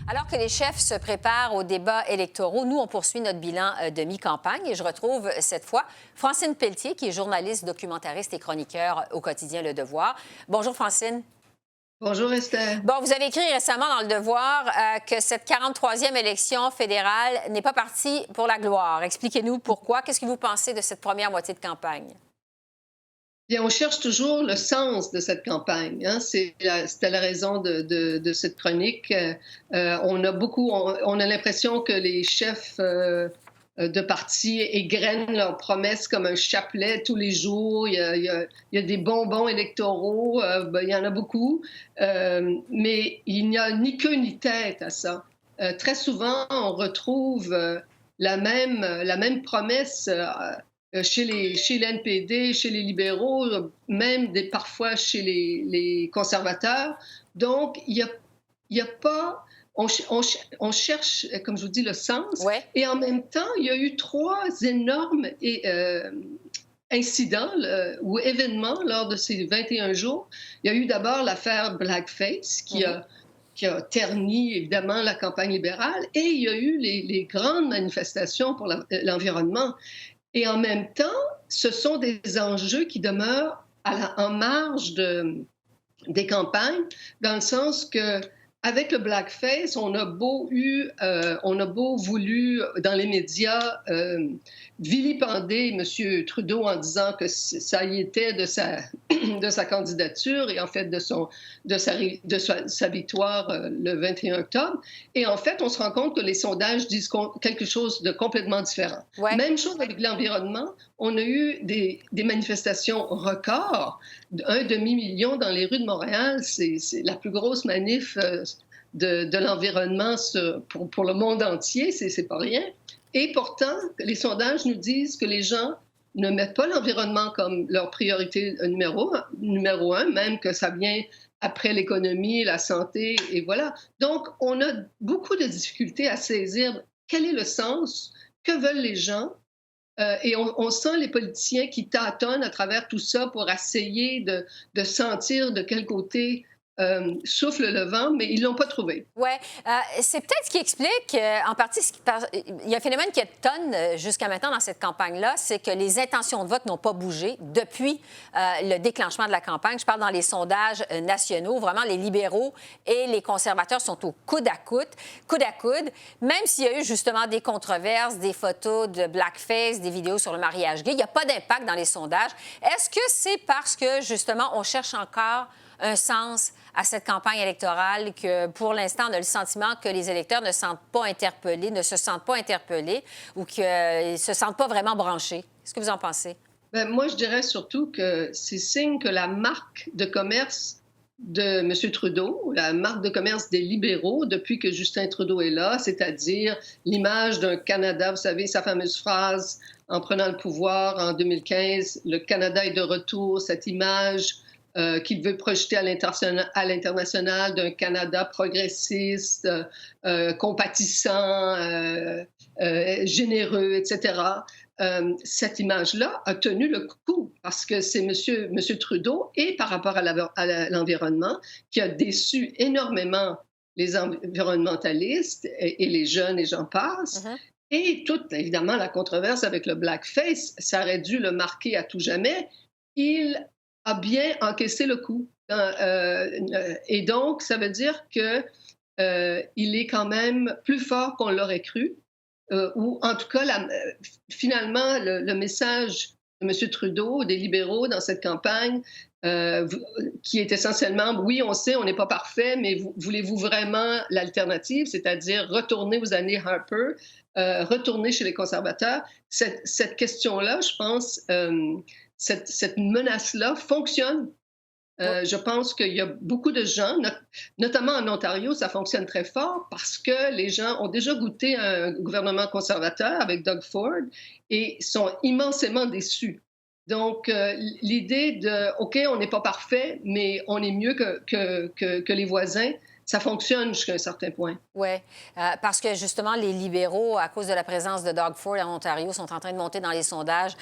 Alors que les chefs se préparent aux débats électoraux, nous, on poursuit notre bilan de mi-campagne et je retrouve cette fois Francine Pelletier, qui est journaliste, documentariste et chroniqueur au quotidien Le Devoir. Bonjour, Francine. Bonjour Esther. Bon, vous avez écrit récemment dans Le Devoir que cette 43e élection fédérale n'est pas partie pour la gloire. Expliquez-nous pourquoi. Qu'est-ce que vous pensez de cette première moitié de campagne? Bien, on cherche toujours le sens de cette campagne. Hein. C'était la raison de cette chronique. On a l'impression que les chefs de partis égrènent leurs promesses comme un chapelet tous les jours. Il y a des bonbons électoraux, il y en a beaucoup, mais il n'y a ni queue ni tête à ça. Très souvent, on retrouve la même promesse. Chez l'NPD, chez les libéraux, même parfois chez les conservateurs. Donc, il y a pas... On cherche, comme je vous dis, le sens. Ouais. Et en même temps, il y a eu trois énormes incidents ou événements lors de ces 21 jours. Il y a eu d'abord l'affaire Blackface, qui a terni, évidemment, la campagne libérale. Et il y a eu les grandes manifestations pour l'environnement. Et en même temps, ce sont des enjeux qui demeurent en marge des campagnes, dans le sens que avec le blackface, on a beau voulu dans les médias vilipender M. Trudeau en disant que ça y était de sa candidature et en fait de sa victoire le 21 octobre. Et en fait, on se rend compte que les sondages disent quelque chose de complètement différent. Ouais. Même chose avec l'environnement. On a eu des manifestations records, 1,5 million dans les rues de Montréal. C'est la plus grosse manif de l'environnement pour le monde entier, c'est pas rien. Et pourtant, les sondages nous disent que les gens ne mettent pas l'environnement comme leur priorité numéro un, même que ça vient après l'économie, la santé, et voilà. Donc, on a beaucoup de difficultés à saisir quel est le sens, que veulent les gens, et on sent les politiciens qui tâtonnent à travers tout ça pour essayer de sentir de quel côté souffle le vent, mais ils ne l'ont pas trouvé. Oui, c'est peut-être ce qui explique, en partie, il y a un phénomène qui étonne jusqu'à maintenant dans cette campagne-là, c'est que les intentions de vote n'ont pas bougé depuis le déclenchement de la campagne. Je parle dans les sondages nationaux. Vraiment, les libéraux et les conservateurs sont au coude à coude, même s'il y a eu justement des controverses, des photos de blackface, des vidéos sur le mariage gay. Il n'y a pas d'impact dans les sondages. Est-ce que c'est parce que, justement, on cherche encore un sens à cette campagne électorale que, pour l'instant, on a le sentiment que les électeurs ne se sentent pas interpellés ou qu'ils ne se sentent pas vraiment branchés? Qu'est-ce que vous en pensez? Bien, moi, je dirais surtout que c'est signe que la marque de commerce de M. Trudeau, la marque de commerce des libéraux, depuis que Justin Trudeau est là, c'est-à-dire l'image d'un Canada, vous savez, sa fameuse phrase en prenant le pouvoir en 2015, « Le Canada est de retour », cette image qu'il veut projeter à l'international d'un Canada progressiste, compatissant, généreux, etc. Cette image-là a tenu le coup parce que c'est M. Trudeau, et par rapport à l'environnement, qui a déçu énormément les environnementalistes et les jeunes, et j'en passe. Et toute, évidemment, la controverse avec le blackface, ça aurait dû le marquer à tout jamais. Il a bien encaissé le coup. Et donc, ça veut dire qu'il est quand même plus fort qu'on l'aurait cru. Ou en tout cas, finalement, le message de M. Trudeau, des libéraux dans cette campagne, qui est essentiellement, oui, on sait, on n'est pas parfait, mais voulez-vous vraiment l'alternative, c'est-à-dire retourner aux années Harper, retourner chez les conservateurs? Cette question-là, je pense, cette menace-là fonctionne. Je pense qu'il y a beaucoup de gens, notamment en Ontario, ça fonctionne très fort parce que les gens ont déjà goûté un gouvernement conservateur avec Doug Ford et sont immensément déçus. Donc, l'idée de « OK, on n'est pas parfait, mais on est mieux que les voisins », ça fonctionne jusqu'à un certain point. Oui, parce que justement, les libéraux, à cause de la présence de Doug Ford en Ontario, sont en train de monter dans les sondages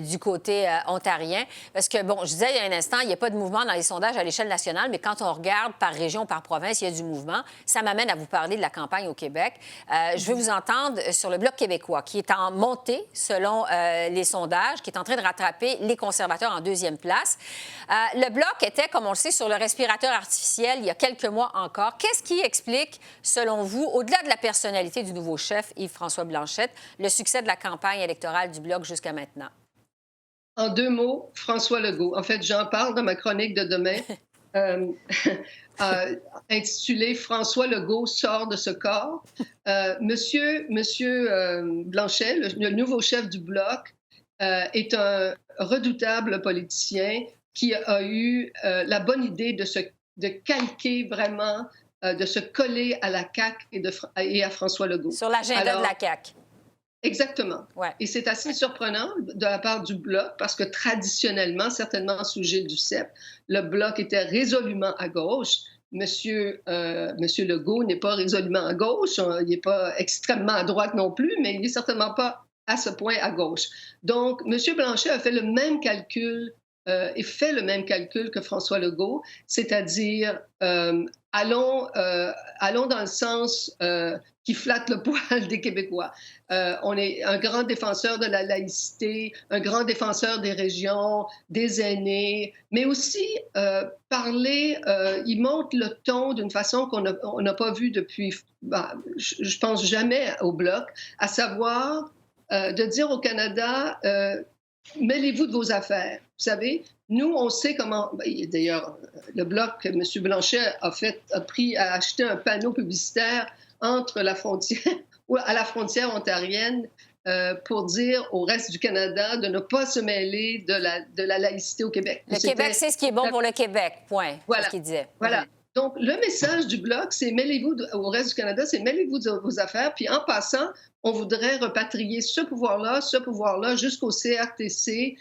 du côté ontarien. Parce que, bon, je disais il y a un instant, il n'y a pas de mouvement dans les sondages à l'échelle nationale, mais quand on regarde par région, par province, il y a du mouvement. Ça m'amène à vous parler de la campagne au Québec. Je veux vous entendre sur le Bloc québécois, qui est en montée selon les sondages, qui est en train de rattraper les conservateurs en deuxième place. Le Bloc était, comme on le sait, sur le respirateur artificiel il y a quelques mois encore. Qu'est-ce qui explique, selon vous, au-delà de la personnalité du nouveau chef, Yves-François Blanchet, le succès de la campagne électorale du Bloc jusqu'à maintenant? En 2 mots, François Legault. En fait, j'en parle dans ma chronique de demain, euh, intitulée «François Legault sort de ce corps». Monsieur Blanchet, le nouveau chef du Bloc, est un redoutable politicien qui a eu la bonne idée de calquer vraiment, de se coller à la CAQ et à François Legault. Sur l'agenda de la CAQ. Exactement. Ouais. Et c'est assez surprenant de la part du Bloc parce que traditionnellement, certainement sous Gilles Duceppe, le Bloc était résolument à gauche. Monsieur Legault n'est pas résolument à gauche, il n'est pas extrêmement à droite non plus, mais il n'est certainement pas à ce point à gauche. Donc, Monsieur Blanchet a fait le même calcul et fait le même calcul que François Legault, c'est-à-dire allons dans le sens qui flatte le poil des Québécois. On est un grand défenseur de la laïcité, un grand défenseur des régions, des aînés, mais aussi il monte le ton d'une façon qu'on n'a pas vue depuis, je pense jamais au Bloc, à savoir de dire au Canada, mêlez-vous de vos affaires. Vous savez, nous, on sait comment. D'ailleurs, le Bloc, M. Blanchet a acheté un panneau publicitaire entre la frontière ou à la frontière ontarienne pour dire au reste du Canada de ne pas se mêler de la laïcité au Québec. Le Québec, c'est ce qui est bon pour le Québec, point. Voilà. C'est ce qu'il disait. Voilà. Donc, le message du Bloc, c'est mêlez-vous au reste du Canada, c'est mêlez-vous de vos affaires. Puis en passant, on voudrait repatrier ce pouvoir-là jusqu'au CRTC.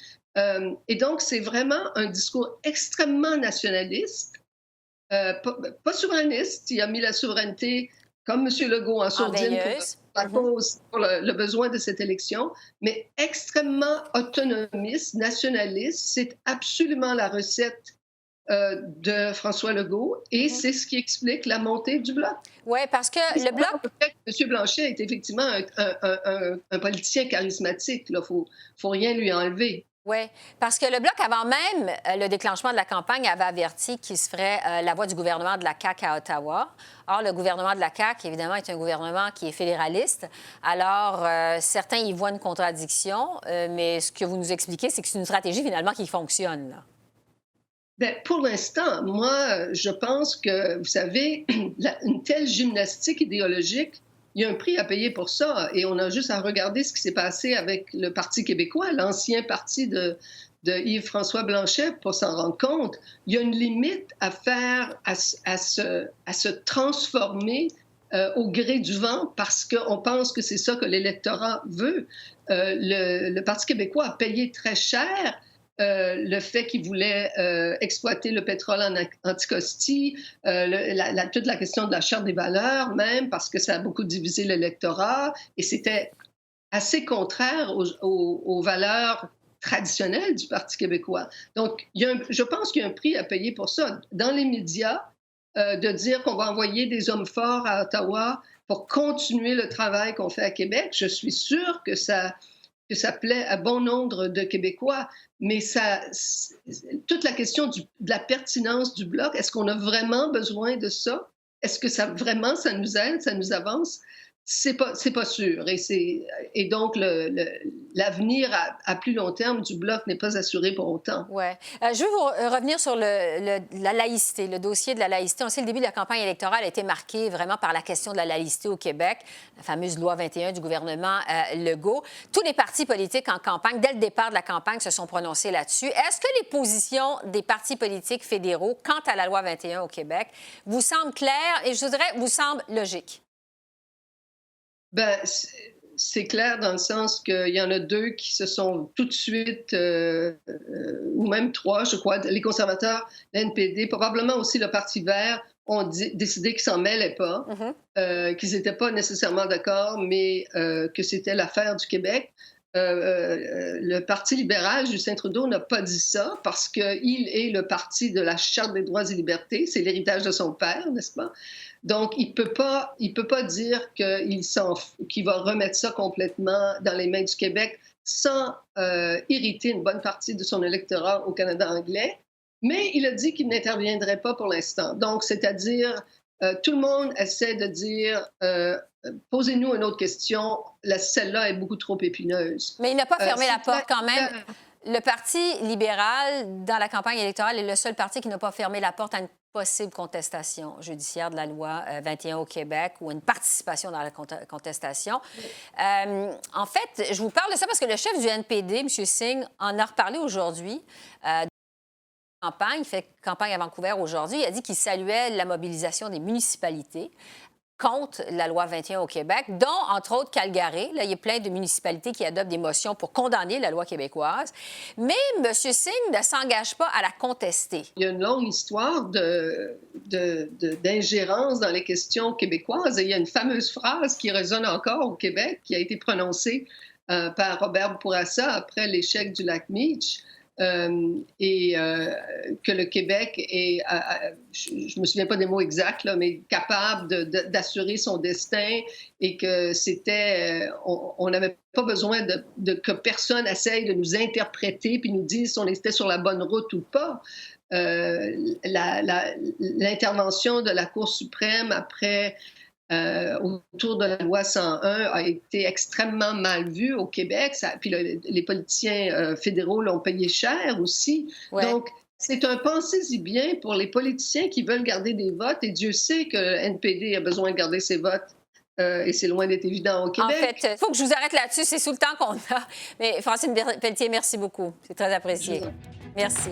Et donc, c'est vraiment un discours extrêmement nationaliste, pas souverainiste. Il a mis la souveraineté, comme M. Legault, en sourdine pour le besoin de cette élection, mais extrêmement autonomiste, nationaliste. C'est absolument la recette de François Legault, et c'est ce qui explique la montée du Bloc. Oui, parce que le Bloc... M. Blanchet est effectivement un politicien charismatique. Il ne faut rien lui enlever. Oui, parce que le Bloc, avant même le déclenchement de la campagne, avait averti qu'il se ferait la voix du gouvernement de la CAQ à Ottawa. Or, le gouvernement de la CAQ, évidemment, est un gouvernement qui est fédéraliste. Alors, certains y voient une contradiction, mais ce que vous nous expliquez, c'est que c'est une stratégie, finalement, qui fonctionne, là. Bien, pour l'instant, moi, je pense que, vous savez, une telle gymnastique idéologique, il y a un prix à payer pour ça. Et on a juste à regarder ce qui s'est passé avec le Parti québécois, l'ancien parti de Yves-François Blanchet, pour s'en rendre compte. Il y a une limite à se transformer au gré du vent parce qu'on pense que c'est ça que l'électorat veut. Le Parti québécois a payé très cher le fait qu'il voulait exploiter le pétrole en Anticosti, toute la question de la charte des valeurs même, parce que ça a beaucoup divisé l'électorat, et c'était assez contraire aux valeurs traditionnelles du Parti québécois. Donc, je pense qu'il y a un prix à payer pour ça. Dans les médias, de dire qu'on va envoyer des hommes forts à Ottawa pour continuer le travail qu'on fait à Québec, je suis sûre que ça plaît à bon nombre de Québécois, mais toute la question de la pertinence du Bloc, est-ce qu'on a vraiment besoin de ça? Est-ce que ça nous aide, ça nous avance? C'est pas sûr. Et donc, l'avenir à plus long terme du Bloc n'est pas assuré pour autant. Oui. Je veux vous revenir sur la laïcité, le dossier de la laïcité. On sait que le début de la campagne électorale a été marqué vraiment par la question de la laïcité au Québec, la fameuse loi 21 du gouvernement Legault. Tous les partis politiques en campagne, dès le départ de la campagne, se sont prononcés là-dessus. Est-ce que les positions des partis politiques fédéraux quant à la loi 21 au Québec vous semblent claires et, je dirais, vous semblent logiques? Ben, c'est clair dans le sens qu'il y en a 2 qui se sont tout de suite, ou même 3, je crois, les conservateurs, l'NPD, probablement aussi le Parti vert, ont décidé qu'ils s'en mêlaient pas, qu'ils n'étaient pas nécessairement d'accord, mais que c'était l'affaire du Québec. Le Parti libéral, Justin Trudeau, n'a pas dit ça parce qu'il est le parti de la Charte des droits et libertés. C'est l'héritage de son père, n'est-ce pas? Donc, il peut pas dire qu'il va remettre ça complètement dans les mains du Québec sans irriter une bonne partie de son électorat au Canada anglais. Mais il a dit qu'il n'interviendrait pas pour l'instant. Donc, c'est-à-dire, tout le monde essaie de dire posez-nous une autre question. Celle-là est beaucoup trop épineuse. Mais il n'a pas fermé la porte quand même. Le Parti libéral, dans la campagne électorale, est le seul parti qui n'a pas fermé la porte à une possible contestation judiciaire de la loi 21 au Québec ou une participation dans la contestation. En fait, je vous parle de ça parce que le chef du NPD, M. Singh, en a reparlé aujourd'hui. Il fait campagne à Vancouver aujourd'hui. Il a dit qu'il saluait la mobilisation des municipalités contre la loi 21 au Québec, dont, entre autres, Calgary. Là, il y a plein de municipalités qui adoptent des motions pour condamner la loi québécoise. Mais M. Singh ne s'engage pas à la contester. Il y a une longue histoire d'ingérence dans les questions québécoises. Et il y a une fameuse phrase qui résonne encore au Québec, qui a été prononcée par Robert Bourassa après l'échec du lac Meach. Que le Québec est, je ne me souviens pas des mots exacts, là, mais capable d'assurer son destin et que on n'avait pas besoin que personne essaye de nous interpréter puis nous dise si on était sur la bonne route ou pas. L'intervention de la Cour suprême après autour de la loi 101 a été extrêmement mal vue au Québec. Puis les politiciens fédéraux l'ont payé cher aussi. Ouais. Donc, c'est un pensez-y bien pour les politiciens qui veulent garder des votes. Et Dieu sait que le NPD a besoin de garder ses votes. Et c'est loin d'être évident au Québec. En fait, il faut que je vous arrête là-dessus. C'est sous le temps qu'on a. Mais Francine Pelletier, merci beaucoup. C'est très apprécié. Merci.